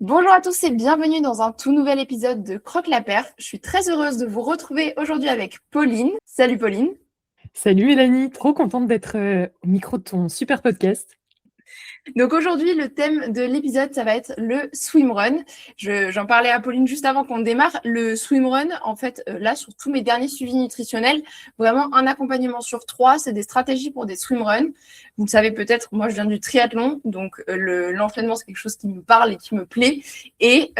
Bonjour à tous et bienvenue dans un tout nouvel épisode de Croque la Perf. Je suis très heureuse de vous retrouver aujourd'hui avec Pauline. Salut Pauline. Salut Mélanie, trop contente d'être au micro de ton super podcast. Donc aujourd'hui, le thème de l'épisode, ça va être le swimrun. J'en parlais à Pauline juste avant qu'on démarre. Le swimrun, en fait, là, sur tous mes derniers suivis nutritionnels, vraiment un accompagnement sur 3, c'est des stratégies pour des swimruns. Vous le savez peut-être, moi, je viens du triathlon, donc l'entraînement, c'est quelque chose qui me parle et qui me plaît. Et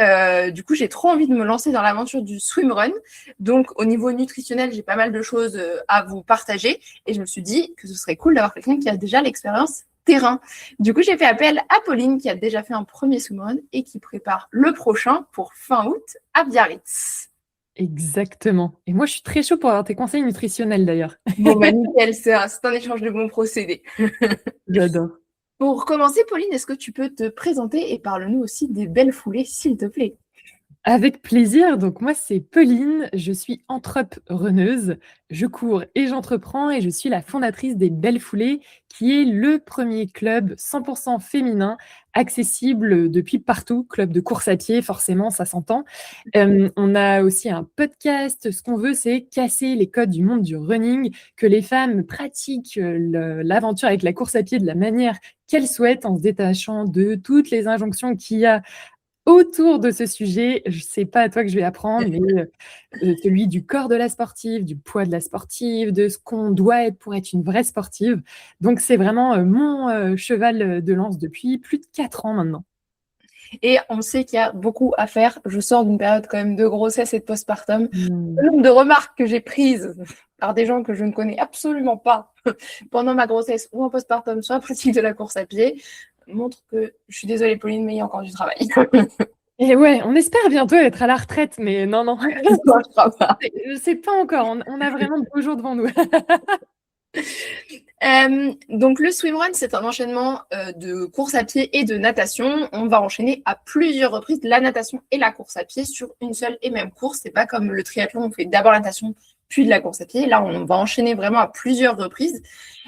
du coup, j'ai trop envie de me lancer dans l'aventure du swimrun. Donc, au niveau nutritionnel, j'ai pas mal de choses à vous partager. Et je me suis dit que ce serait cool d'avoir quelqu'un qui a déjà l'expérience terrain. Du coup, j'ai fait appel à Pauline qui a déjà fait un premier swimrun et qui prépare le prochain pour fin août à Biarritz. Exactement. Et moi, je suis très chaud pour avoir tes conseils nutritionnels d'ailleurs. Bon, bah nickel, c'est un échange de bons procédés. J'adore. Pour commencer, Pauline, est-ce que tu peux te présenter et parle-nous aussi des belles foulées, s'il te plaît? Avec plaisir. Donc moi, c'est Pauline, je suis entrepreneuse, je cours et j'entreprends et je suis la fondatrice des Belles Foulées, qui est le premier club 100% féminin accessible depuis partout, club de course à pied, forcément, ça s'entend. On a aussi un podcast. Ce qu'on veut, c'est casser les codes du monde du running, que les femmes pratiquent l'aventure avec la course à pied de la manière qu'elles souhaitent en se détachant de toutes les injonctions qu'il y a autour de ce sujet. Je sais pas à toi que je vais apprendre, mais celui du corps de la sportive, du poids de la sportive, de ce qu'on doit être pour être une vraie sportive. Donc, c'est vraiment mon cheval de lance depuis plus de 4 ans maintenant. Et on sait qu'il y a beaucoup à faire. Je sors d'une période quand même de grossesse et de postpartum. Hmm. Le nombre de remarques que j'ai prises par des gens que je ne connais absolument pas pendant ma grossesse ou en postpartum sur la pratique de la course à pied montre que je suis désolée Pauline, mais il y a encore du travail. Et ouais, on espère bientôt être à la retraite, mais non, non, Ça ne marchera pas. je sais pas encore. On a vraiment de beaux jours devant nous. Donc le swimrun, c'est un enchaînement de course à pied et de natation. On va enchaîner à plusieurs reprises la natation et la course à pied sur une seule et même course. C'est pas comme le triathlon, on fait d'abord la natation puis de la course à pied. Là, on va enchaîner vraiment à plusieurs reprises.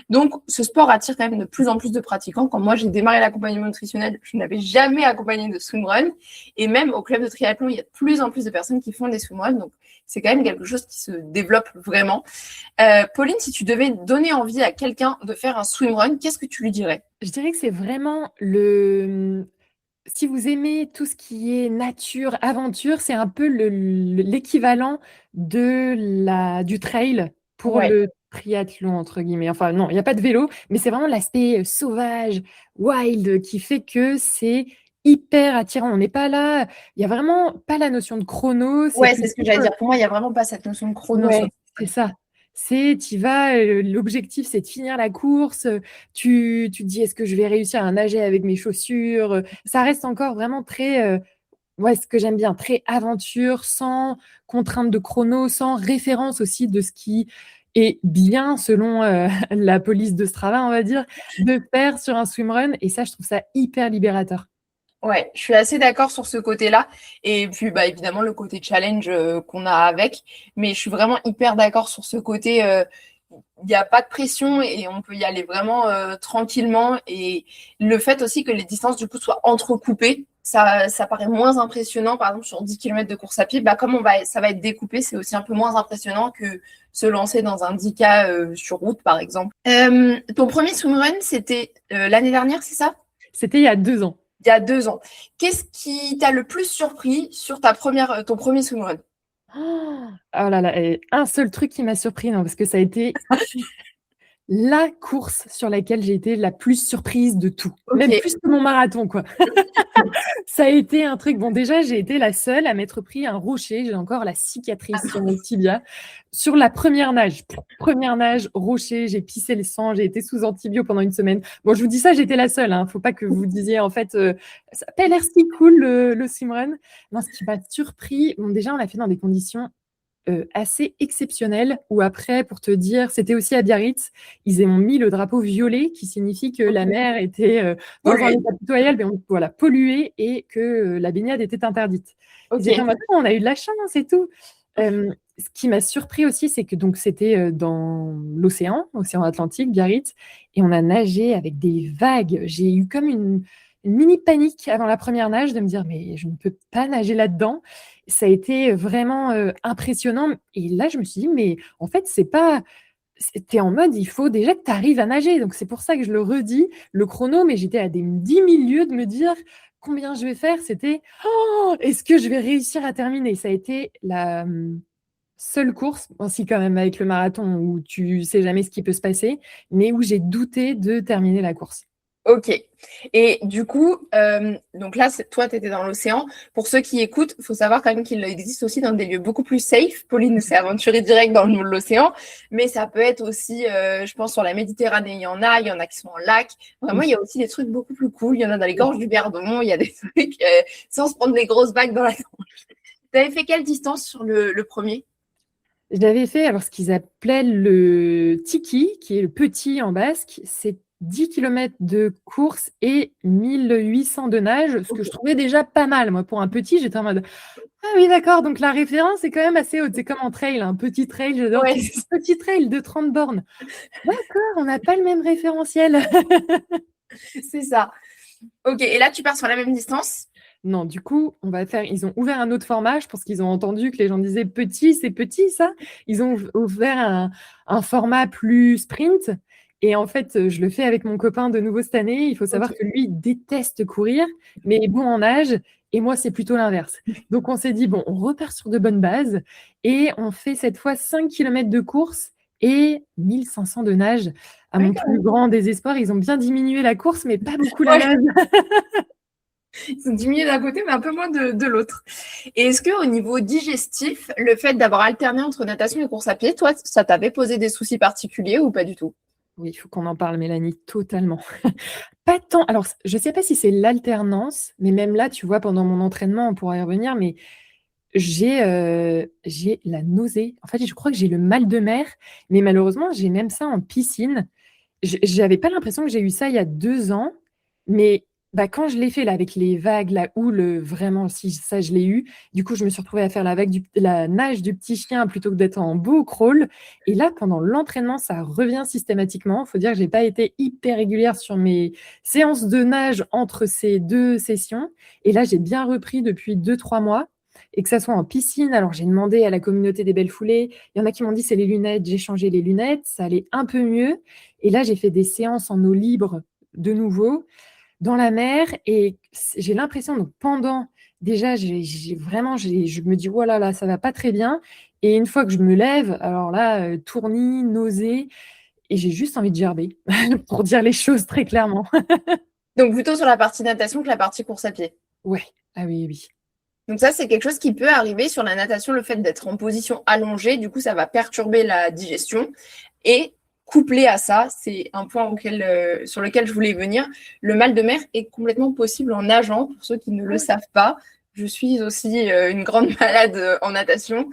Donc, ce sport attire quand même de plus en plus de pratiquants. Quand moi, j'ai démarré l'accompagnement nutritionnel, je n'avais jamais accompagné de swimrun. Et même au club de triathlon, il y a de plus en plus de personnes qui font des swimruns. Donc, c'est quand même quelque chose qui se développe vraiment. Pauline, si tu devais donner envie à quelqu'un de faire un swimrun, qu'est-ce que tu lui dirais? Je dirais que c'est vraiment le... Si vous aimez tout ce qui est nature, aventure, c'est un peu l'équivalent du trail pour Ouais, le triathlon, entre guillemets. Enfin, non, il n'y a pas de vélo, mais c'est vraiment l'aspect sauvage, wild, qui fait que c'est hyper attirant. On n'est pas là, il n'y a vraiment pas la notion de chrono, c'est ouais, c'est plutôt... ce que j'allais dire. Pour moi, il n'y a vraiment pas cette notion de chrono sur Ouais, le c'est swimrun. ça. Tu vas, l'objectif, c'est de finir la course. Tu te dis, est-ce que je vais réussir à nager avec mes chaussures? Ça reste encore vraiment très, ouais, ce que j'aime bien, très aventure, sans contrainte de chrono, sans référence aussi de ce qui est bien, selon la police de Strava, on va dire, de faire sur un swimrun. Et ça, je trouve ça hyper libérateur. Ouais, je suis assez d'accord sur ce côté-là. Et puis, bah, évidemment, le côté challenge qu'on a avec. Mais je suis vraiment hyper d'accord sur ce côté. Il n'y a pas de pression et on peut y aller vraiment tranquillement. Et le fait aussi que les distances, du coup, soient entrecoupées, ça paraît moins impressionnant. Par exemple, sur 10 km de course à pied, bah, comme ça va être découpé, c'est aussi un peu moins impressionnant que se lancer dans un 10K sur route, par exemple. Ton premier swimrun, c'était l'année dernière, c'est ça? C'était il y a 2 ans. Il y a 2 ans. Qu'est-ce qui t'a le plus surpris sur ton premier swimrun? Oh là là, et un seul truc qui m'a surpris, non, parce que ça a été la course sur laquelle j'ai été la plus surprise de tout, Ok, même plus que mon marathon, quoi. Ça a été un truc. Bon, déjà, j'ai été la seule à m'être pris un rocher. J'ai encore la cicatrice sur mon tibia. Sur la première nage. Première nage, rocher, j'ai pissé le sang, j'ai été sous antibio pendant une semaine. Bon, je vous dis ça, j'étais la seule. Hein. Faut pas que vous disiez, en fait, ça n'a pas l'air si cool le swimrun. Non, ce qui m'a surpris, bon, déjà, on l'a fait dans des conditions assez exceptionnelles, où après, pour te dire, c'était aussi à Biarritz, ils ont mis le drapeau violet, qui signifie que la ok. mer était dans un état pitoyable, mais voilà, polluée, et que la baignade était interdite. Ils étaient en Ok. mode, on a eu de la chance et tout. Ce qui m'a surpris aussi, c'est que donc c'était dans l'océan, océan Atlantique, Biarritz, et on a nagé avec des vagues. J'ai eu comme une une mini panique avant la première nage de me dire: «Mais je ne peux pas nager là-dedans». Ça a été vraiment, impressionnant et là, je me suis dit: «Mais en fait, c'est pas tu en mode, il faut déjà que tu arrives à nager». Donc c'est pour ça que je le redis, le chrono, mais j'étais à des 10 000 lieues de me dire: «Combien je vais faire?» C'était: «Oh, est-ce que je vais réussir à terminer?» Ça a été la, seule course, ainsi quand même avec le marathon où tu sais jamais ce qui peut se passer, mais où j'ai douté de terminer la course. Ok. Et du coup, donc là, toi, tu étais dans l'océan. Pour ceux qui écoutent, il faut savoir quand même qu'il existe aussi dans des lieux beaucoup plus safe. Pauline s'est aventurée direct dans l'océan, mais ça peut être aussi, je pense, sur la Méditerranée, il y en a qui sont en lac. Vraiment, il y a aussi des trucs beaucoup plus cool. Il y en a dans les gorges du Verdon, il y a des trucs sans se prendre des grosses vagues dans la gorge. Tu avais fait quelle distance sur le premier? J'avais fait alors ce qu'ils appelaient le tiki, qui est le petit en basque, c'est 10 kilomètres de course et 1 800 de nage, ce que je trouvais déjà pas mal. Moi, pour un petit, j'étais en mode: «Ah oui, d'accord, donc la référence est quand même assez haute». C'est comme en trail, un petit trail, j'adore Ouais, tout petit trail de 30 bornes. D'accord, on n'a pas le même référentiel. c'est ça. Ok, et là, tu pars sur la même distance? Non, du coup, ils ont ouvert un autre format. Je pense qu'ils ont entendu que les gens disaient: «Petit, c'est petit ça». Ils ont ouvert un format plus sprint et en fait, je le fais avec mon copain de nouveau cette année. Il faut savoir Ok. que lui déteste courir, mais est bon en nage et moi, c'est plutôt l'inverse. Donc on s'est dit: «Bon, on repart sur de bonnes bases et on fait cette fois 5 kilomètres de course et 1 500 de nage». À Ouais, mon plus grand désespoir, ils ont bien diminué la course, mais pas beaucoup la ouais. nage. Ils sont diminués d'un côté, mais un peu moins de l'autre. Et est-ce qu'au niveau digestif, le fait d'avoir alterné entre natation et course à pied, toi, ça t'avait posé des soucis particuliers ou pas du tout? Oui, il faut qu'on en parle, Mélanie, totalement. Pas tant alors je sais pas si c'est l'alternance, mais même là, tu vois, pendant mon entraînement, on pourra y revenir, mais j'ai la nausée. En fait, je crois que j'ai le mal de mer, mais malheureusement, j'ai même ça en piscine. J'avais pas l'impression que j'ai eu ça il y a 2 ans, mais bah, quand je l'ai fait là avec les vagues, la houle, vraiment si ça je l'ai eu. Du coup, je me suis retrouvée à faire la nage du petit chien plutôt que d'être en beau crawl et là, pendant l'entraînement, ça revient systématiquement. Faut dire que j'ai pas été hyper régulière sur mes séances de nage entre ces 2 sessions et là, j'ai bien repris depuis 2 3 mois et que ça soit en piscine. Alors j'ai demandé à la communauté des Belles Foulées, il y en a qui m'ont dit: «C'est les lunettes». J'ai changé les lunettes, ça allait un peu mieux et là, j'ai fait des séances en eau libre de nouveau, dans la mer et j'ai l'impression donc pendant déjà j'ai vraiment je me dis: «Oh là là, ça va pas très bien» et une fois que je me lève, alors là, tournis, nausées et j'ai juste envie de gerber pour dire les choses très clairement. Donc plutôt sur la partie natation que la partie course à pied. Ouais, ah oui, oui. Donc ça, c'est quelque chose qui peut arriver sur la natation, le fait d'être en position allongée. Du coup, ça va perturber la digestion. Et couplé à ça, c'est un point sur lequel je voulais venir, le mal de mer est complètement possible en nageant, pour ceux qui ne le savent pas. Je suis aussi une grande malade en natation.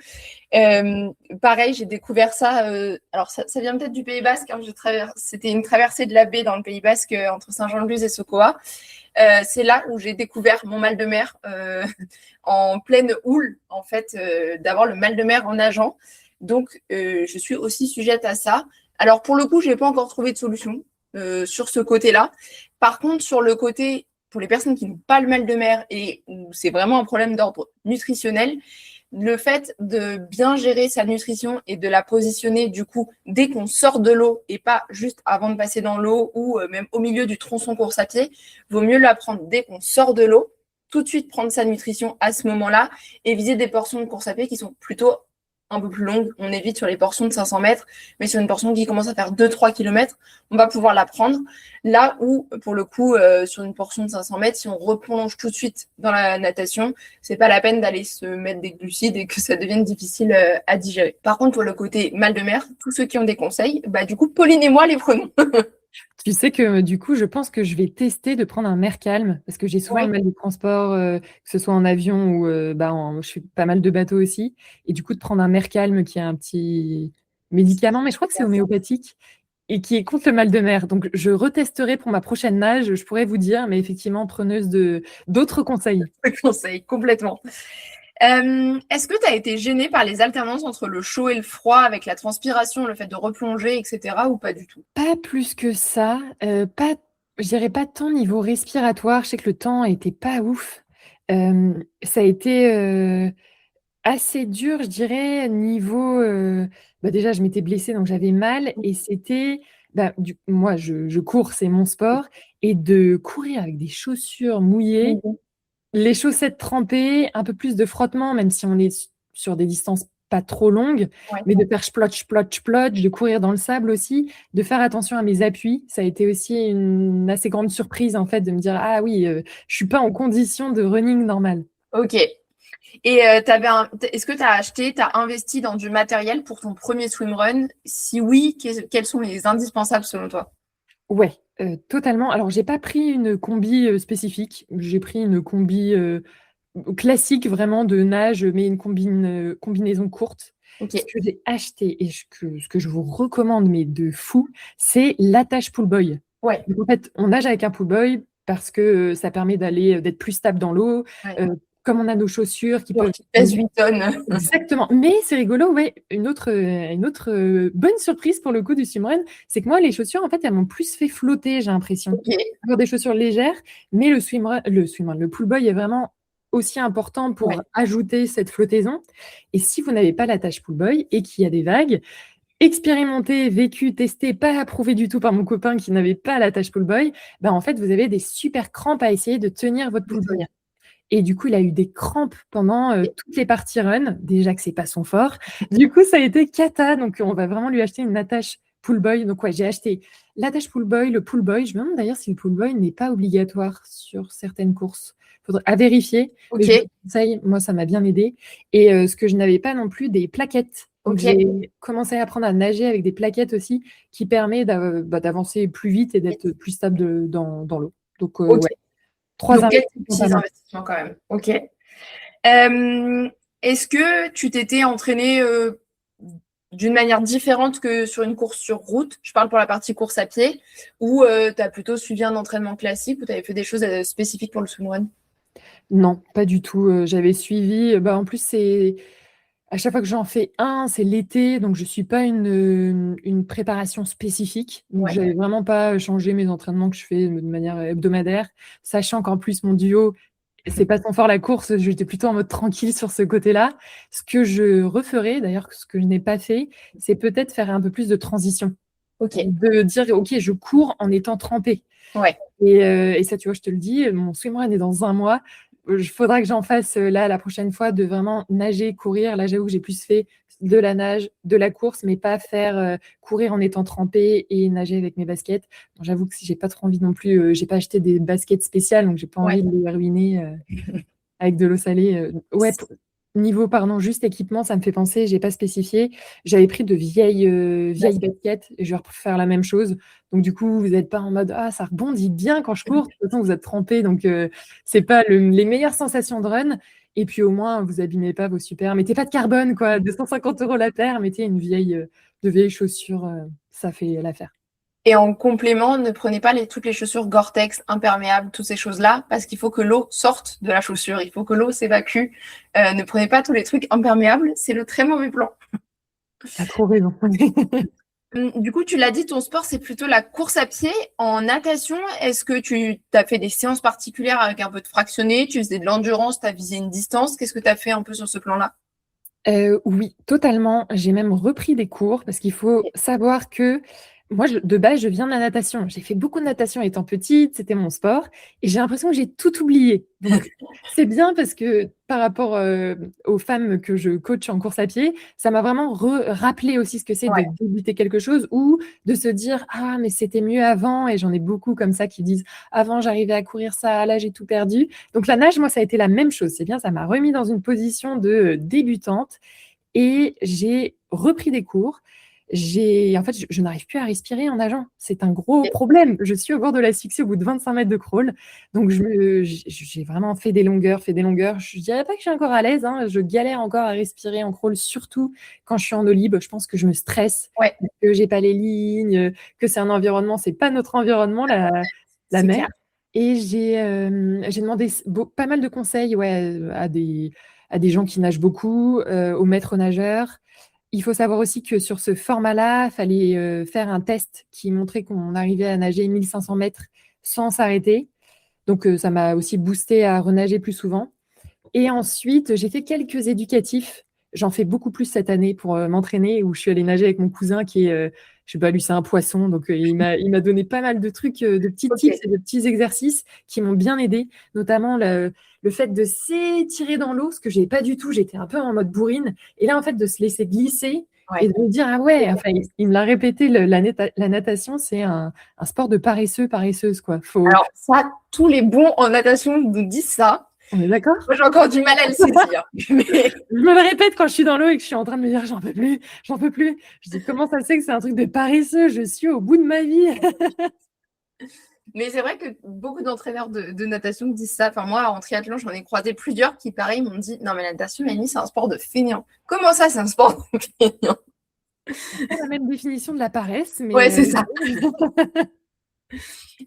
Pareil, j'ai découvert ça. Alors, ça vient peut-être du Pays Basque. Hein, c'était une traversée de la baie dans le Pays Basque entre Saint-Jean-de-Luz et Sokoa. C'est là où j'ai découvert mon mal de mer en pleine houle, en fait, d'avoir le mal de mer en nageant. Donc, je suis aussi sujette à ça. Alors, pour le coup, je n'ai pas encore trouvé de solution sur ce côté-là. Par contre, sur le côté, pour les personnes qui n'ont pas le mal de mer et où c'est vraiment un problème d'ordre nutritionnel, le fait de bien gérer sa nutrition et de la positionner du coup dès qu'on sort de l'eau et pas juste avant de passer dans l'eau ou même au milieu du tronçon course à pied, vaut mieux la prendre dès qu'on sort de l'eau, tout de suite prendre sa nutrition à ce moment-là et viser des portions de course à pied qui sont plutôt un peu plus longues. On évite sur les portions de 500 mètres, mais sur une portion qui commence à faire 2-3 km, on va pouvoir la prendre. Là où, pour le coup, sur une portion de 500 mètres, si on replonge tout de suite dans la natation, c'est pas la peine d'aller se mettre des glucides et que ça devienne difficile à digérer. Par contre, pour le côté mal de mer, tous ceux qui ont des conseils, bah du coup, Pauline et moi les prenons. Tu sais que du coup, je pense que je vais tester de prendre un Mercalm parce que j'ai souvent Ouais. le mal de transport, que ce soit en avion ou je fais pas mal de bateaux aussi et du coup de prendre un Mercalm qui est un petit médicament, mais je crois que c'est homéopathique et qui est contre le mal de mer. Donc je retesterai pour ma prochaine nage, je pourrais vous dire, mais effectivement preneuse de d'autres conseils. Je conseille complètement. Est-ce que tu as été gênée par les alternances entre le chaud et le froid, avec la transpiration, le fait de replonger, etc., ou pas du tout? Pas plus que ça, pas Je dirais pas tant niveau respiratoire, je sais que le temps était pas ouf. Ça a été assez dur, je dirais, niveau. Bah déjà, je m'étais blessée, donc j'avais mal. Et c'était. Bah, moi, je cours, c'est mon sport. Et de courir avec des chaussures mouillées, Mhm. les chaussettes trempées, un peu plus de frottement, même si on est sur des distances pas trop longues, Ouais. mais de faire splotch, splotch, splotch, de courir dans le sable aussi, de faire attention à mes appuis. Ça a été aussi une assez grande surprise, en fait, de me dire, ah oui, je suis pas en condition de running normal. Ok. Et est-ce que tu as acheté, tu as investi dans du matériel pour ton premier swimrun? Si oui, quels sont les indispensables selon toi? Ouais, totalement. Alors, j'ai pas pris une combi spécifique. J'ai pris une combi classique vraiment de nage, mais une combinaison courte. Ok, Ce que j'ai acheté et ce que je vous recommande, mais de fou, c'est l'attache pull boy. ouais. Donc, en fait, on nage avec un pull boy parce que ça permet d'être plus stable dans l'eau. Ouais. Euh, Comme on a nos chaussures qui Genre peuvent. qui pèse 8 tonnes. Exactement. Mais c'est rigolo, ouais. Une autre bonne surprise pour le coup du swimrun, c'est que moi, les chaussures, en fait, elles m'ont plus fait flotter, j'ai l'impression. Ok, Avoir des chaussures légères, mais le pull boy est vraiment aussi important ouais. pour ajouter cette flottaison. Et si vous n'avez pas l'attache pull boy et qu'il y a des vagues, expérimenté, vécu, testé, pas approuvé du tout par mon copain qui n'avait pas l'attache pull boy, ben en fait, vous avez des super crampes à essayer de tenir votre De pull boy. tenir. Et du coup, il a eu des crampes pendant toutes les parties run. Déjà que c'est pas son fort. Du coup, ça a été cata. Donc, on va vraiment lui acheter une attache pull boy. Donc, ouais, j'ai acheté l'attache pull boy, le pull boy. Je me demande d'ailleurs si le pull boy n'est pas obligatoire sur certaines courses. Faudrait à vérifier. Mais Ok, je vous conseille, moi, ça m'a bien aidé. Et ce que je n'avais pas non plus, des plaquettes. Donc, ok. j'ai commencé à apprendre à nager avec des plaquettes aussi qui permet d'avancer plus vite et d'être plus stable dans l'eau. Donc, Ok. ouais, trois Donc, quelques investissements pas petits mal. investissements quand même. Ok. Est-ce que tu t'étais entraîné d'une manière différente que sur une course sur route? Je parle pour la partie course à pied, ou tu as plutôt suivi un entraînement classique, ou tu avais fait des choses spécifiques pour le swimrun? Non, pas du tout. J'avais suivi. Bah, en plus, c'est à chaque fois que j'en fais un, c'est l'été, donc je suis pas une préparation spécifique. Donc, Ouais. j'avais vraiment pas changé mes entraînements que je fais de manière hebdomadaire, sachant qu'en plus mon duo, c'est pas son fort la course. J'étais plutôt en mode tranquille sur ce côté-là. Ce que je referais, d'ailleurs, ce que je n'ai pas fait, c'est peut-être faire un peu plus de transition, Ok. de dire ok, je cours en étant trempée. Ouais. Et ça, tu vois, je te le dis, mon swimrun est dans un mois. Il faudra que j'en fasse là la prochaine fois de vraiment nager, courir. Là, j'avoue que j'ai plus fait de la nage, de la course, mais pas faire courir en étant trempée et nager avec mes baskets. Donc, j'avoue que si j'ai pas trop envie non plus, j'ai pas acheté des baskets spéciales, donc j'ai pas Ouais. envie de les ruiner avec de l'eau salée. Ouais, niveau, pardon, juste équipement, ça me fait penser, j'ai pas spécifié. J'avais pris de vieilles baskets et je vais refaire la même chose. Donc, du coup, vous n'êtes pas en mode ah, ça rebondit bien quand je cours. De toute façon, vous êtes trempé, donc c'est pas les meilleures sensations de run. Et puis, au moins, vous abîmez pas vos super. Mettez pas de carbone, quoi. 250 € la paire, mettez de vieilles chaussures, ça fait l'affaire. Et en complément, ne prenez pas toutes les chaussures Gore-Tex, imperméables, toutes ces choses-là, parce qu'il faut que l'eau sorte de la chaussure, il faut que l'eau s'évacue. Ne prenez pas tous les trucs imperméables, c'est le très mauvais plan. T'as trop raison. Du coup, tu l'as dit, ton sport, c'est plutôt la course à pied. En natation, est-ce que tu as fait des séances particulières avec un peu de fractionné? Tu faisais de l'endurance, tu as visé une distance? Qu'est-ce que tu as fait un peu sur ce plan-là? Oui, totalement. J'ai même repris des cours parce qu'il faut savoir que moi, de base, je viens de la natation. J'ai fait beaucoup de natation étant petite, c'était mon sport, et j'ai l'impression que j'ai tout oublié. Donc, c'est bien parce que par rapport aux femmes que je coach en course à pied, ça m'a vraiment rappelé aussi ce que c'est de Ouais, débuter quelque chose ou de se dire, ah, mais c'était mieux avant. Et j'en ai beaucoup comme ça qui disent, avant, j'arrivais à courir ça, là, j'ai tout perdu. Donc, la nage, moi, ça a été la même chose. C'est bien, ça m'a remis dans une position de débutante et j'ai repris des cours. En fait, je n'arrive plus à respirer en nageant. C'est un gros problème. Je suis au bord de l'asphyxie au bout de 25 mètres de crawl. Donc, j'ai vraiment fait des longueurs, fait des longueurs. Je ne dirais pas que je suis encore à l'aise, hein. Je galère encore à respirer en crawl, surtout quand je suis en eau libre. Je pense que je me stresse, ouais, que j'ai pas les lignes, que c'est un environnement, c'est pas notre environnement, la c'est mer. clair. Et j'ai demandé pas mal de conseils, ouais, à des gens qui nagent beaucoup, aux maîtres nageurs. Il faut savoir aussi que sur ce format-là, il fallait faire un test qui montrait qu'on arrivait à nager 1500 mètres sans s'arrêter. Donc, ça m'a aussi boosté à renager plus souvent. Et ensuite, j'ai fait quelques éducatifs. J'en fais beaucoup plus cette année pour m'entraîner, où je suis allée nager avec mon cousin qui est, je sais pas, lui, c'est un poisson. Donc, il m'a donné pas mal de trucs, de petits tips Ok. et de petits exercices qui m'ont bien aidé, notamment le fait de s'étirer dans l'eau, ce que j'ai pas du tout. J'étais un peu en mode bourrine. Et là, en fait, de se laisser glisser et Ouais. de me dire, ah ouais, enfin, il me l'a répété, la natation, c'est un sport de paresseux, paresseuse, quoi. Alors ça, tous les bons en natation nous disent ça. On est d'accord? Moi, j'ai encore du mal à le saisir. Mais, Je me le répète quand je suis dans l'eau et que je suis en train de me dire, j'en peux plus, j'en peux plus. Je dis, comment ça se fait que c'est un truc de paresseux? Je suis au bout de ma vie. mais c'est vrai que beaucoup d'entraîneurs de natation disent ça. Enfin, moi, en triathlon, j'en ai croisé plusieurs qui, pareil, m'ont dit, non, mais la natation, Mélanie, c'est un sport de feignant. Comment ça, c'est un sport de feignant? C'est pas la même définition de la paresse, Ouais, mais c'est ça.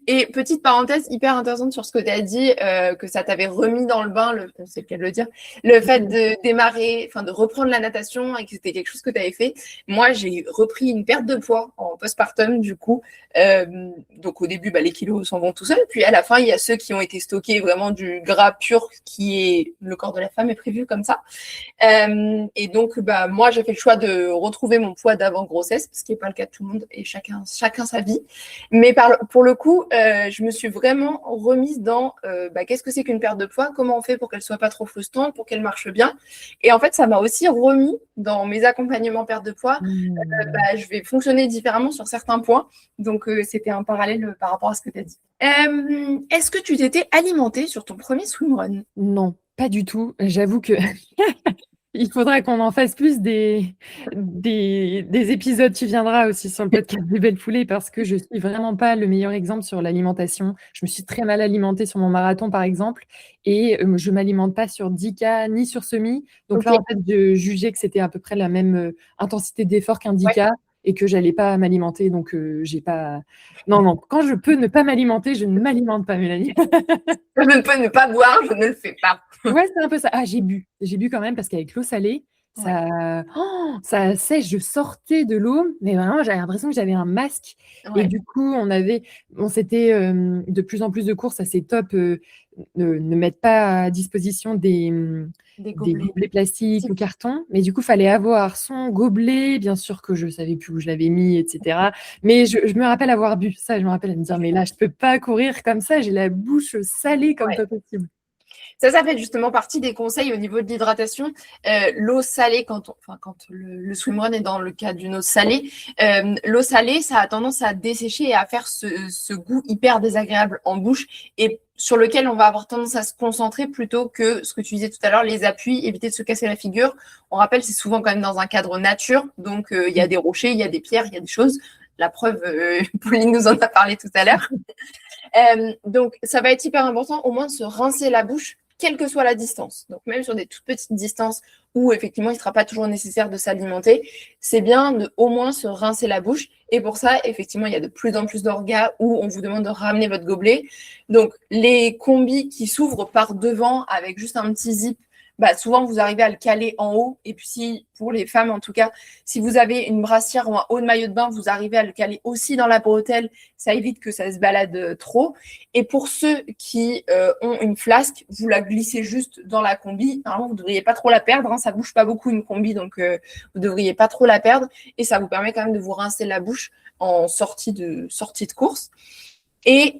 Et petite parenthèse hyper intéressante sur ce que tu as dit, que ça t'avait remis dans le bain, c'est le cas de le dire, le fait de démarrer, enfin de reprendre la natation et que c'était quelque chose que tu avais fait. Moi, j'ai repris une perte de poids en postpartum, du coup. Donc au début, les kilos s'en vont tout seuls. Puis à la fin, il y a ceux qui ont été stockés vraiment du gras pur qui est le corps de la femme est prévu comme ça. Et donc, moi, j'ai fait le choix de retrouver mon poids d'avant grossesse, ce qui n'est pas le cas de tout le monde et chacun sa vie. Mais pour le coup, je me suis vraiment remise dans qu'est-ce que c'est qu'une perte de poids, comment on fait pour qu'elle soit pas trop frustrante, pour qu'elle marche bien. Et en fait, ça m'a aussi remis dans mes accompagnements perte de poids. Je vais fonctionner différemment sur certains points. Donc, c'était un parallèle par rapport à ce que tu as dit. Est-ce que tu t'étais alimentée sur ton premier swimrun? non, pas du tout. J'avoue que il faudra qu'on en fasse plus des épisodes. Tu viendras aussi sur le podcast des Belles Foulées parce que je suis vraiment pas le meilleur exemple sur l'alimentation. Je me suis très mal alimentée sur mon marathon, par exemple, et je m'alimente pas sur 10K ni sur semi. Donc là, Ok, en fait, je jugeais que c'était à peu près la même intensité d'effort qu'un ouais. 10K et que j'allais pas m'alimenter. Donc, j'ai pas. Non, non. Quand je peux ne pas m'alimenter, je ne m'alimente pas, Mélanie. Je ne peux ne pas boire, je ne le fais pas. Ouais, c'est un peu ça. Ah, j'ai bu. J'ai bu quand même parce qu'avec l'eau salée, Ouais. ça sèche. Je sortais de l'eau, mais vraiment, j'avais l'impression que j'avais un masque. Et Ouais. du coup, c'était de plus en plus de courses, ça c'est top. Ne mettre pas à disposition Des des gobelets. gobelets plastiques ou carton. Mais du coup, il fallait avoir son gobelet, bien sûr que je ne savais plus où je l'avais mis, etc. Mais je me rappelle avoir bu ça. Je me rappelle me dire, mais là, je ne peux pas courir comme ça. J'ai la bouche salée comme Ouais. pas possible. Ça fait justement partie des conseils au niveau de l'hydratation. L'eau salée, quand le swimrun est dans le cas d'une eau salée, l'eau salée, ça a tendance à dessécher et à faire ce goût hyper désagréable en bouche et sur lequel on va avoir tendance à se concentrer plutôt que ce que tu disais tout à l'heure, les appuis, éviter de se casser la figure. On rappelle, c'est souvent quand même dans un cadre nature, donc il y a des rochers, il y a des pierres, il y a des choses. La preuve, Pauline nous en a parlé tout à l'heure. Donc, ça va être hyper important au moins de se rincer la bouche, quelle que soit la distance. Donc, même sur des toutes petites distances où effectivement il ne sera pas toujours nécessaire de s'alimenter, c'est bien de au moins se rincer la bouche. Et pour ça, effectivement, il y a de plus en plus d'orgas où on vous demande de ramener votre gobelet. Donc, les combis qui s'ouvrent par devant avec juste un petit zip, souvent vous arrivez à le caler en haut. Et puis, si, pour les femmes en tout cas, si vous avez une brassière ou un haut de maillot de bain, vous arrivez à le caler aussi dans la bretelle. Ça évite que ça se balade trop. Et pour ceux qui ont une flasque, vous la glissez juste dans la combi. Normalement, vous ne devriez pas trop la perdre. Ça ne bouge pas beaucoup une combi, donc vous ne devriez pas trop la perdre. Et ça vous permet quand même de vous rincer la bouche en sortie de course. Et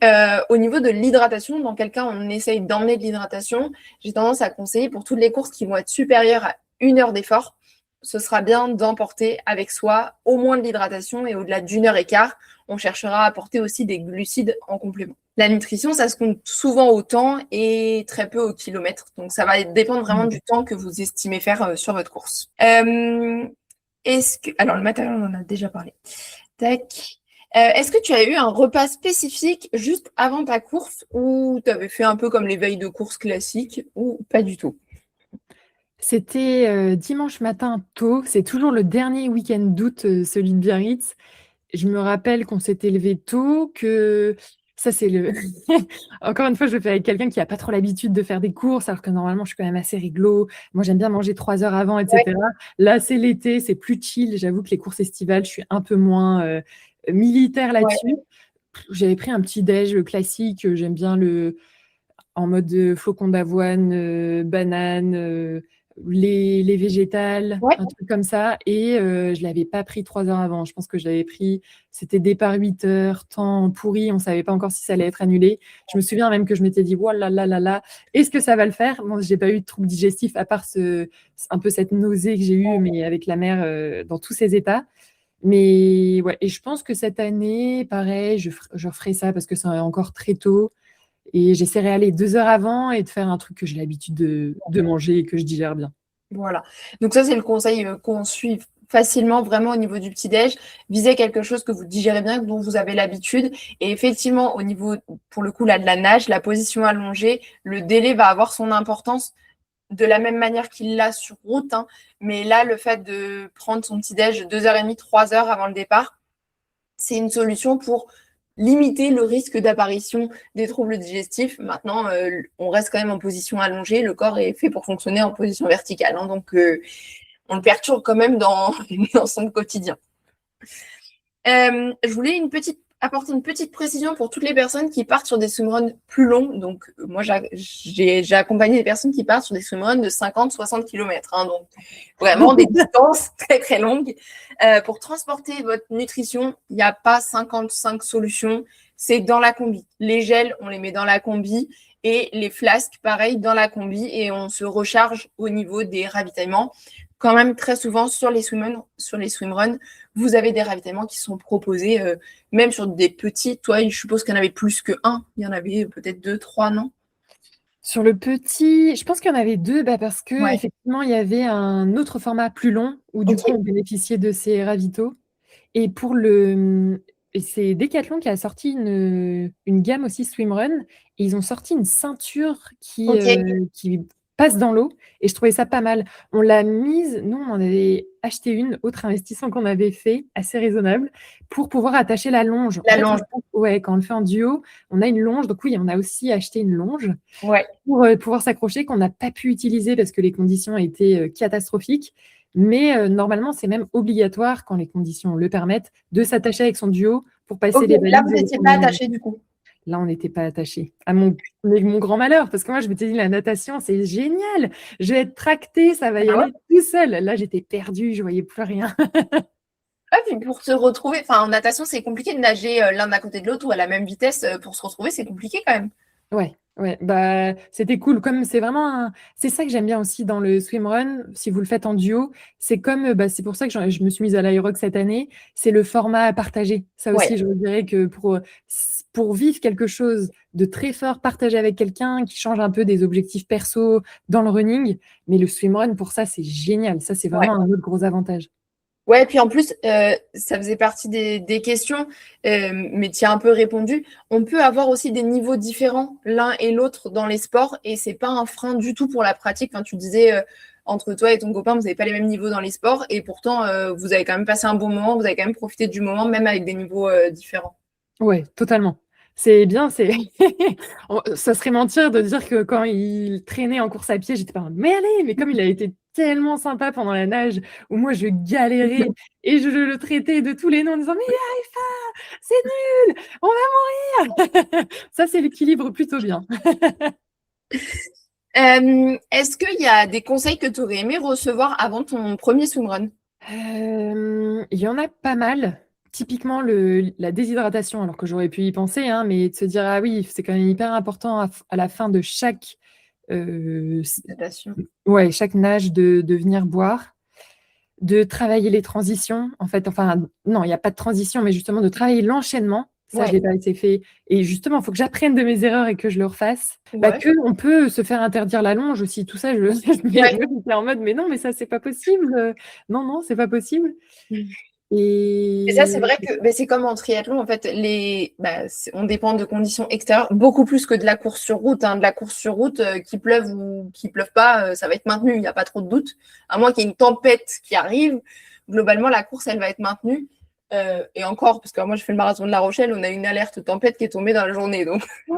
au niveau de l'hydratation, dans quel cas on essaye d'emmener de l'hydratation, j'ai tendance à conseiller pour toutes les courses qui vont être supérieures à 1 heure d'effort, ce sera bien d'emporter avec soi au moins de l'hydratation et au-delà d'1 heure et quart, on cherchera à apporter aussi des glucides en complément. La nutrition, ça se compte souvent au temps et très peu au kilomètre. Donc, ça va dépendre vraiment du temps que vous estimez faire sur votre course. Alors, le matériel, on en a déjà parlé. Tac. Est-ce que tu as eu un repas spécifique juste avant ta course ou tu avais fait un peu comme les veilles de course classiques ou pas du tout? C'était dimanche matin tôt. C'est toujours le dernier week-end d'août, celui de Biarritz. Je me rappelle qu'on s'était levé tôt, que ça, c'est le. Encore une fois, je le fais avec quelqu'un qui n'a pas trop l'habitude de faire des courses, alors que normalement, je suis quand même assez réglo. Moi, j'aime bien manger 3 heures avant, Ouais. etc. Là, c'est l'été, c'est plus chill. J'avoue que les courses estivales, je suis un peu moins militaire Ouais. là-dessus. J'avais pris un petit déj classique. J'aime bien en mode flocon d'avoine, banane, les végétales, Ouais. un truc comme ça. Et je ne l'avais pas pris 3 heures avant. Je pense que je l'avais pris, c'était départ 8 heures, temps pourri, on ne savait pas encore si ça allait être annulé. Je me souviens même que je m'étais dit, oh là là là là, est-ce que ça va le faire? Bon, je n'ai pas eu de troubles digestifs à part un peu cette nausée que j'ai eue, mais avec la mer dans tous ses états. Mais ouais, et je pense que cette année, pareil, je referai ça parce que c'est encore très tôt. Et j'essaierai d'aller 2 heures avant et de faire un truc que j'ai l'habitude de manger et que je digère bien. Voilà. Donc ça, c'est le conseil qu'on suit facilement vraiment au niveau du petit-déj. Visez quelque chose que vous digérez bien, dont vous avez l'habitude. Et effectivement, au niveau, pour le coup, là, de la nage, la position allongée, le délai va avoir son importance de la même manière qu'il l'a sur route, hein. Mais là, le fait de prendre son petit-déj 2h30, 3 heures avant le départ, c'est une solution pour limiter le risque d'apparition des troubles digestifs. Maintenant, on reste quand même en position allongée. Le corps est fait pour fonctionner en position verticale, hein, donc on le perturbe quand même dans, dans son quotidien. Je voulais apporter une petite précision pour toutes les personnes qui partent sur des swimruns plus longs. Donc, moi, j'ai accompagné des personnes qui partent sur des swimruns de 50-60 km. Hein, donc, vraiment des distances très, très longues. Pour transporter votre nutrition, il n'y a pas 55 solutions. C'est dans la combi. Les gels, on les met dans la combi. Et les flasques, pareil, dans la combi. Et on se recharge au niveau des ravitaillements. Quand même, très souvent, sur les swimruns, vous avez des ravitaillements qui sont proposés, même sur des petits. Toi, je suppose qu'il y en avait plus que un. Il y en avait peut-être 2, 3, non? Sur le petit, je pense qu'il y en avait deux, parce que Ouais. effectivement, il y avait un autre format plus long où du coup, Ok. on bénéficiait de ces ravitaux. Et c'est Decathlon qui a sorti une gamme aussi swimrun. Et ils ont sorti une ceinture Ok. qui passe dans l'eau. Et je trouvais ça pas mal. On l'a mise, nous, on en avait acheté une, autre investissement qu'on avait fait, assez raisonnable, pour pouvoir attacher la longe. En La fait, longe. ouais, quand on le fait en duo, on a une longe. Donc oui, on a aussi acheté une longe Ouais. pour pouvoir s'accrocher qu'on n'a pas pu utiliser parce que les conditions étaient catastrophiques. Mais normalement, c'est même obligatoire, quand les conditions le permettent, de s'attacher avec son duo pour passer Ok. les Là, balises vous et les n'étiez pas combinaisons. attaché du coup. Là, on n'était pas attaché. Mais mon grand malheur, parce que moi, je m'étais dit, la natation, c'est génial. Je vais être tractée, ça va y Ah ouais. aller tout seul. Là, j'étais perdue, je voyais plus rien. Ouais, puis pour se retrouver, enfin, en natation, c'est compliqué de nager l'un à côté de l'autre ou à la même vitesse. Pour se retrouver, c'est compliqué quand même. Ouais, ouais, c'était cool. Comme c'est vraiment c'est ça que j'aime bien aussi dans le swimrun. Si vous le faites en duo, c'est comme, c'est pour ça que je me suis mise à l'Aerox cette année. C'est le format partagé. Ça Ouais. aussi, je dirais que pour vivre quelque chose de très fort, partagé avec quelqu'un qui change un peu des objectifs perso dans le running. Mais le swimrun, pour ça, c'est génial. Ça, c'est Ouais. vraiment un autre gros avantage. Ouais, puis en plus, ça faisait partie des questions, mais tu y as un peu répondu. On peut avoir aussi des niveaux différents l'un et l'autre dans les sports, et c'est pas un frein du tout pour la pratique. Enfin, tu disais, entre toi et ton copain, vous n'avez pas les mêmes niveaux dans les sports, et pourtant, vous avez quand même passé un bon moment, vous avez quand même profité du moment, même avec des niveaux différents. Ouais, totalement. C'est bien, ça serait mentir de dire que quand il traînait en course à pied, j'étais pas, mais allez, mais comme il a été tellement sympa pendant la nage, où moi je galérais et je le traitais de tous les noms en disant, mais il arrive pas, c'est nul, on va mourir. Ça, c'est l'équilibre plutôt bien. Est-ce qu'il y a des conseils que tu aurais aimé recevoir avant ton premier swimrun? Il y en a pas mal. Typiquement, la déshydratation, alors que j'aurais pu y penser, hein, mais de se dire, ah oui, c'est quand même hyper important à la fin de euh, Natation. ouais, chaque nage de venir boire, de travailler les transitions. En fait, enfin, non, il n'y a pas de transition, mais justement de travailler l'enchaînement. Ça, je Ouais. l'ai pas assez fait. Et justement, il faut que j'apprenne de mes erreurs et que je le refasse. Ouais. Que on peut se faire interdire la longe aussi. Tout ça, Ouais. j'étais en mode, mais non, mais ça, c'est pas possible. Non, non, c'est pas possible. Et ça, Et c'est vrai que c'est comme en triathlon, en fait, on dépend de conditions extérieures, beaucoup plus que de la course sur route. Hein. De la course sur route, qu'il pleuve ou qu'il pleuve pas, ça va être maintenu, il n'y a pas trop de doute. À moins qu'il y ait une tempête qui arrive, globalement, la course, elle va être maintenue. Et encore, parce que moi, je fais le marathon de La Rochelle, on a une alerte tempête qui est tombée dans la journée. Donc... oh,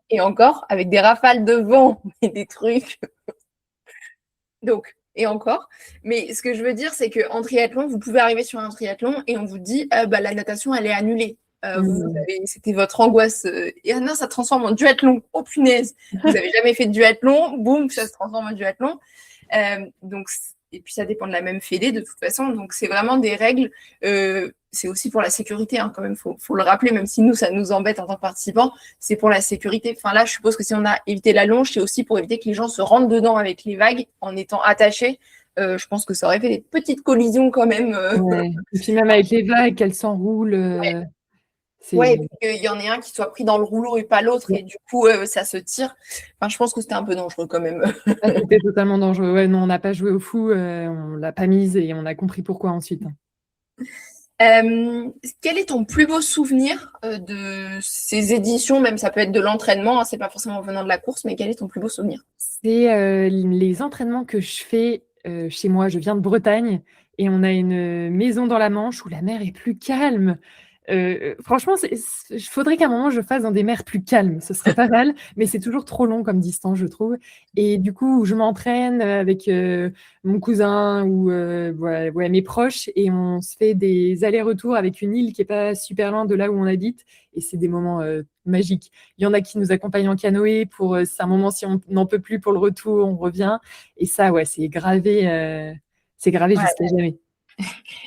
Et encore, avec des rafales de vent et des trucs. Donc, et encore. Mais ce que je veux dire, c'est qu'en triathlon, vous pouvez arriver sur un triathlon et on vous dit la natation, elle est annulée. C'était votre angoisse. Et non, ça transforme en duathlon. Oh punaise, vous n'avez jamais fait de duathlon, boum, ça se transforme en duathlon. Et puis ça dépend de la même fédé de toute façon. Donc c'est vraiment des règles. C'est aussi pour la sécurité, hein, quand même. Faut le rappeler, même si nous ça nous embête en tant que participants, c'est pour la sécurité. Enfin là, je suppose que si on a évité la longe, c'est aussi pour éviter que les gens se rentrent dedans avec les vagues en étant attachés. Je pense que ça aurait fait des petites collisions quand même. Ouais. Et puis même avec les vagues, qu'elles s'enroulent. Ouais, et puis qu'il y en ait un qui soit pris dans le rouleau et pas l'autre, et du coup, ça se tire. Enfin, je pense que c'était un peu dangereux quand même. C'était totalement dangereux. Ouais, non, on n'a pas joué au fou, on l'a pas mise et on a compris pourquoi ensuite. Quel est ton plus beau souvenir de ces éditions? Même ça peut être de l'entraînement, hein, c'est pas forcément venant de la course, mais quel est ton plus beau souvenir? C'est les entraînements que je fais chez moi. Je viens de Bretagne et on a une maison dans la Manche où la mer est plus calme. Franchement, il faudrait qu'à un moment je fasse dans des mers plus calmes. Ce serait pas mal, mais c'est toujours trop long comme distance, je trouve. Et du coup, je m'entraîne avec mon cousin ou mes proches et on se fait des allers-retours avec une île qui est pas super loin de là où on habite. Et c'est des moments magiques. Il y en a qui nous accompagnent en canoë pour c'est un moment si on n'en peut plus pour le retour, on revient. Et ça, ouais, c'est gravé jusqu'à jamais.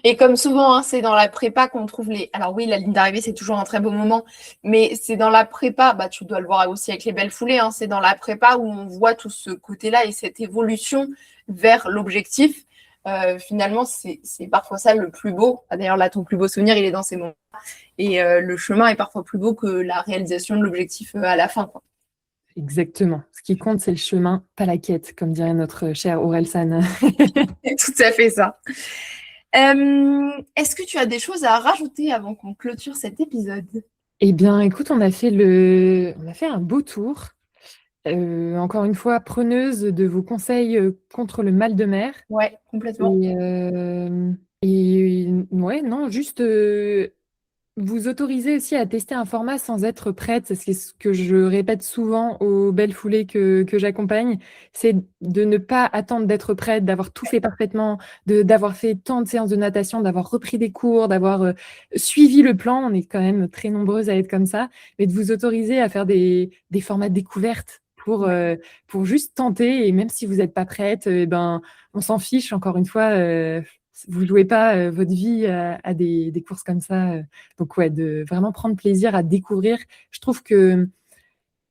Et comme souvent, hein, c'est dans la prépa qu'on trouve les. Alors oui, la ligne d'arrivée, c'est toujours un très beau moment, mais c'est dans la prépa, bah, tu dois le voir aussi avec les belles foulées, hein, c'est dans la prépa où on voit tout ce côté-là et cette évolution vers l'objectif. Finalement, c'est parfois ça le plus beau. Ah, d'ailleurs, là, ton plus beau souvenir, il est dans ces moments. Et le chemin est parfois plus beau que la réalisation de l'objectif à la fin, quoi. Exactement. Ce qui compte, c'est le chemin, pas la quête, comme dirait notre cher Orelsan. C'est tout à fait ça. Est-ce que tu as des choses à rajouter avant qu'on clôture cet épisode? Eh bien, écoute, on a fait un beau tour. Encore une fois, preneuse de vos conseils contre le mal de mer. Ouais, complètement. Ouais, non, juste vous autorisez aussi à tester un format sans être prête. C'est ce que je répète souvent aux belles foulées que j'accompagne. C'est de ne pas attendre d'être prête, d'avoir tout fait parfaitement, d'avoir fait tant de séances de natation, d'avoir repris des cours, d'avoir suivi le plan. On est quand même très nombreuses à être comme ça. Mais de vous autoriser à faire des formats de découverte pour juste tenter. Et même si vous n'êtes pas prête, on s'en fiche. Encore une fois, vous jouez pas votre vie à des courses comme ça. Donc ouais, de vraiment prendre plaisir à découvrir. Je trouve que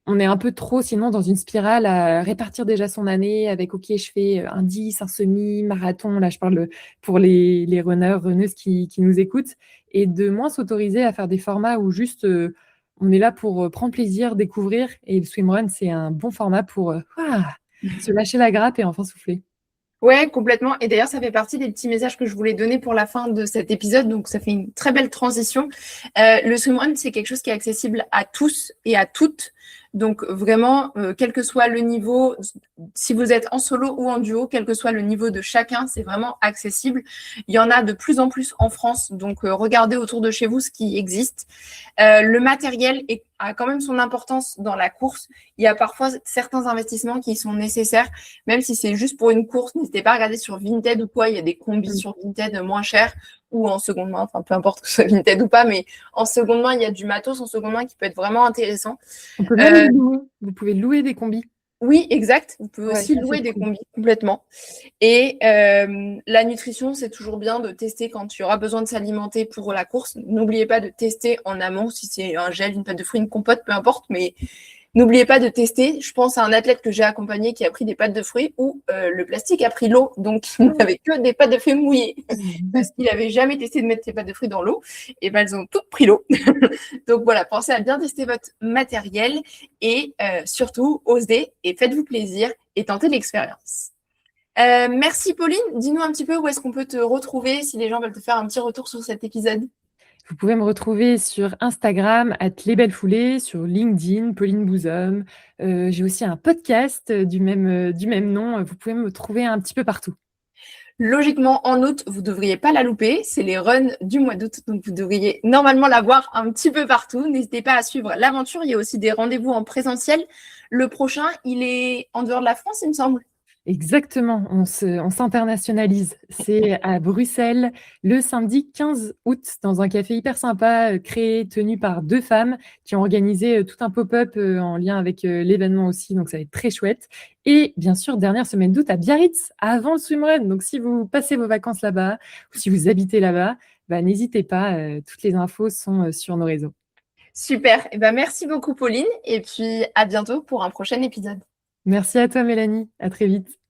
on est un peu trop sinon dans une spirale à répartir déjà son année avec ok, je fais un 10, un semi, marathon. Là, je parle pour les runners, runneuses qui nous écoutent, et de moins s'autoriser à faire des formats où juste on est là pour prendre plaisir, découvrir. Et le swimrun, c'est un bon format pour se lâcher la grappe et enfin souffler. Ouais, complètement. Et d'ailleurs, ça fait partie des petits messages que je voulais donner pour la fin de cet épisode. Donc, ça fait une très belle transition. Le swimrun, c'est quelque chose qui est accessible à tous et à toutes. Donc, vraiment, quel que soit le niveau, si vous êtes en solo ou en duo, quel que soit le niveau de chacun, c'est vraiment accessible. Il y en a de plus en plus en France. Donc, regardez autour de chez vous ce qui existe. Le matériel a quand même son importance dans la course. Il y a parfois certains investissements qui sont nécessaires, même si c'est juste pour une course. N'hésitez pas à regarder sur Vinted ou quoi. Il y a des combis sur Vinted moins chers ou en seconde main. Enfin, peu importe que ce soit Vinted ou pas, mais en seconde main, il y a du matos en seconde main qui peut être vraiment intéressant. On peut même louer. Vous pouvez louer des combis. Oui, exact. Vous pouvez aussi louer des combis complètement. Et la nutrition, c'est toujours bien de tester quand tu auras besoin de s'alimenter pour la course. N'oubliez pas de tester en amont, si c'est un gel, une pâte de fruits, une compote, peu importe, mais n'oubliez pas de tester. Je pense à un athlète que j'ai accompagné qui a pris des pâtes de fruits où le plastique a pris l'eau, donc il n'avait que des pâtes de fruits mouillées parce qu'il n'avait jamais testé de mettre ses pâtes de fruits dans l'eau. Et ben elles ont toutes pris l'eau. Donc voilà, pensez à bien tester votre matériel et surtout osez et faites-vous plaisir et tentez l'expérience. Merci Pauline. Dis-nous un petit peu où est-ce qu'on peut te retrouver si les gens veulent te faire un petit retour sur cet épisode. Vous pouvez me retrouver sur Instagram, @lesbellesfoulées, sur LinkedIn, Pauline Bouzom. J'ai aussi un podcast du même nom. Vous pouvez me trouver un petit peu partout. Logiquement, en août, vous ne devriez pas la louper. C'est les runs du mois d'août, donc vous devriez normalement la voir un petit peu partout. N'hésitez pas à suivre l'aventure. Il y a aussi des rendez-vous en présentiel. Le prochain, il est en dehors de la France, il me semble. Exactement, on s'internationalise. C'est à Bruxelles le samedi 15 août dans un café hyper sympa créé, tenu par deux femmes qui ont organisé tout un pop-up en lien avec l'événement aussi, donc ça va être très chouette. Et bien sûr, dernière semaine d'août à Biarritz, avant le swimrun. Donc si vous passez vos vacances là-bas ou si vous habitez là-bas, bah, n'hésitez pas, toutes les infos sont sur nos réseaux. Super. Eh ben, merci beaucoup, Pauline. Et puis, à bientôt pour un prochain épisode. Merci à toi, Mélanie. À très vite.